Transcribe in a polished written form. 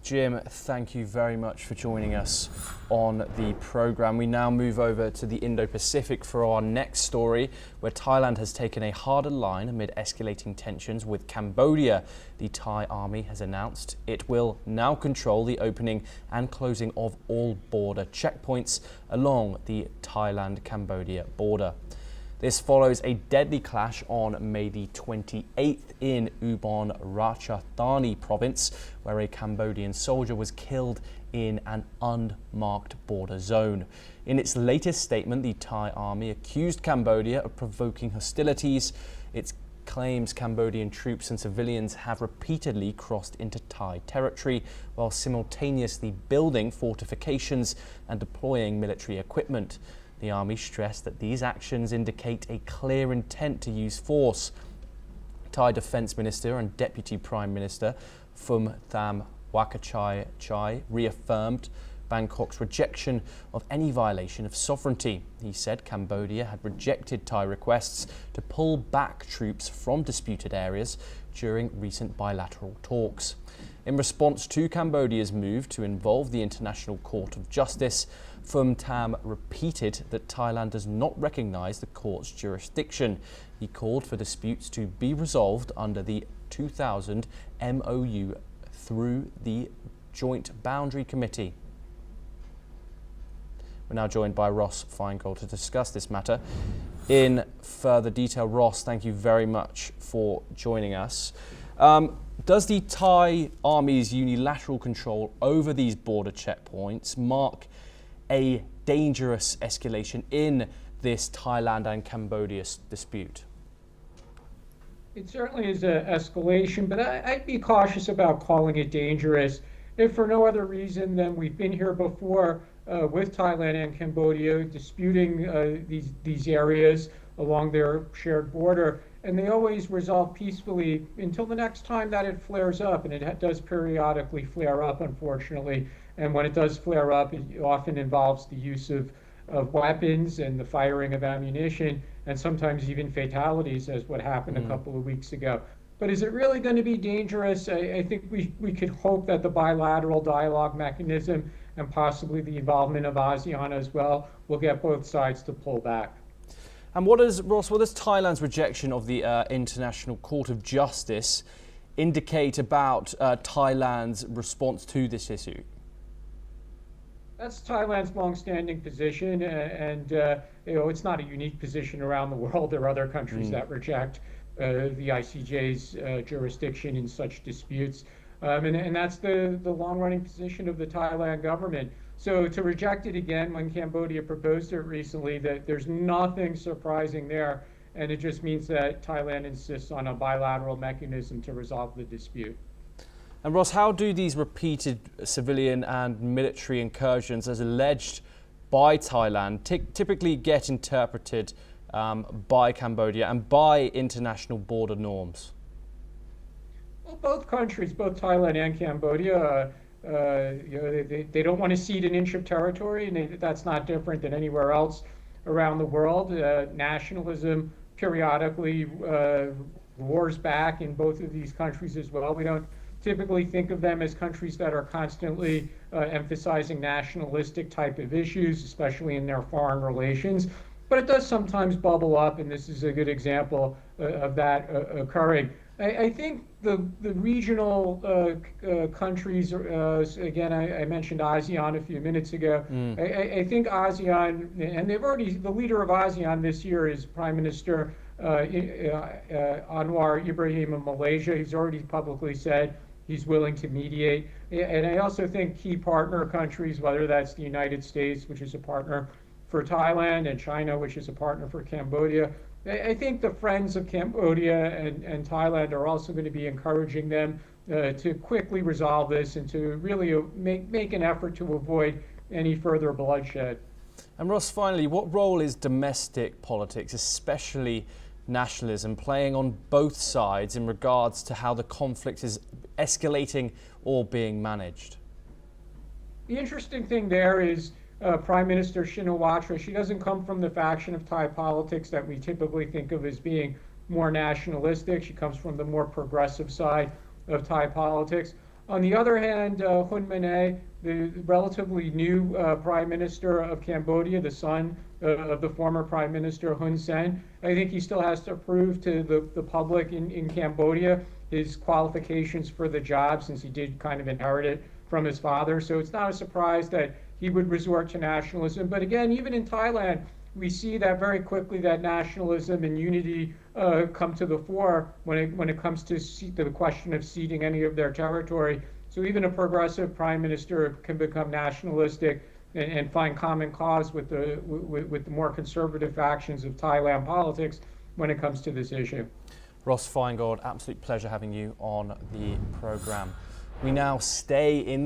Jim, thank you very much for joining us on the programme. We now move over to the Indo-Pacific for our next story, where Thailand has taken a harder line amid escalating tensions with Cambodia. The Thai army has announced it will now control the opening and closing of all border checkpoints along the Thailand-Cambodia border. This follows a deadly clash on May the 28th in Ubon Ratchathani province, where a Cambodian soldier was killed in an unmarked border zone. In its latest statement, the Thai army accused Cambodia of provoking hostilities. It claims Cambodian troops and civilians have repeatedly crossed into Thai territory while simultaneously building fortifications and deploying military equipment. The army stressed that these actions indicate a clear intent to use force. Thai Defence Minister and Deputy Prime Minister Phumtham Wachai reaffirmed Bangkok's rejection of any violation of sovereignty. He said Cambodia had rejected Thai requests to pull back troops from disputed areas during recent bilateral talks. In response to Cambodia's move to involve the International Court of Justice, Phumtham repeated that Thailand does not recognise the court's jurisdiction. He called for disputes to be resolved under the 2000 MOU through the Joint Boundary Committee. We're now joined by Ross Feingold to discuss this matter in further detail. Ross, thank you very much for joining us. Does the Thai Army's unilateral control over these border checkpoints mark a dangerous escalation in this Thailand and Cambodia dispute? It certainly is an escalation, but I'd be cautious about calling it dangerous, if for no other reason than we've been here before with Thailand and Cambodia disputing these areas along their shared border, and they always resolve peacefully until the next time that it flares up, and it does periodically flare up, unfortunately. And when it does flare up, it often involves the use of weapons and the firing of ammunition, and sometimes even fatalities, as what happened a couple of weeks ago. But is it really going to be dangerous? I think we could hope that the bilateral dialogue mechanism and possibly the involvement of ASEAN as well will get both sides to pull back. And what does Thailand's rejection of the International Court of Justice indicate about Thailand's response to this issue? That's Thailand's long-standing position, and it's not a unique position around the world. There are other countries that reject the ICJ's jurisdiction in such disputes, and that's the long-running position of the Thailand government. So to reject it again when Cambodia proposed it recently, that there's nothing surprising there, and it just means that Thailand insists on a bilateral mechanism to resolve the dispute. And Ross, how do these repeated civilian and military incursions, as alleged by Thailand, typically get interpreted by Cambodia and by international border norms? Well, both countries, both Thailand and Cambodia, they don't want to cede an inch of territory, and that's not different than anywhere else around the world. Nationalism periodically roars back in both of these countries as well. We don't typically think of them as countries that are constantly emphasizing nationalistic type of issues, especially in their foreign relations. But it does sometimes bubble up, and this is a good example of that occurring. I think the regional countries, again, I mentioned ASEAN a few minutes ago. I think ASEAN, and the leader of ASEAN this year is Prime Minister Anwar Ibrahim of Malaysia. He's already publicly said he's willing to mediate. And I also think key partner countries, whether that's the United States, which is a partner for Thailand, and China, which is a partner for Cambodia, I think the friends of Cambodia and Thailand are also going to be encouraging them to quickly resolve this and to really make an effort to avoid any further bloodshed. And Ross, finally, what role is domestic politics, especially nationalism, playing on both sides in regards to how the conflict is escalating or being managed? The interesting thing there is Prime Minister Shinawatra, she doesn't come from the faction of Thai politics that we typically think of as being more nationalistic. She comes from the more progressive side of Thai politics. On the other hand, Hun Manet, the relatively new Prime Minister of Cambodia, the son of the former Prime Minister Hun Sen, I think he still has to prove to the public in Cambodia his qualifications for the job, since he did kind of inherit it from his father. So it's not a surprise that he would resort to nationalism. But again, even in Thailand, we see that very quickly that nationalism and unity come to the fore when it comes to the question of ceding any of their territory. So even a progressive prime minister can become nationalistic and find common cause with the more conservative factions of Thailand politics when it comes to this issue. Ross Feingold, absolute pleasure having you on the programme. We now stay in the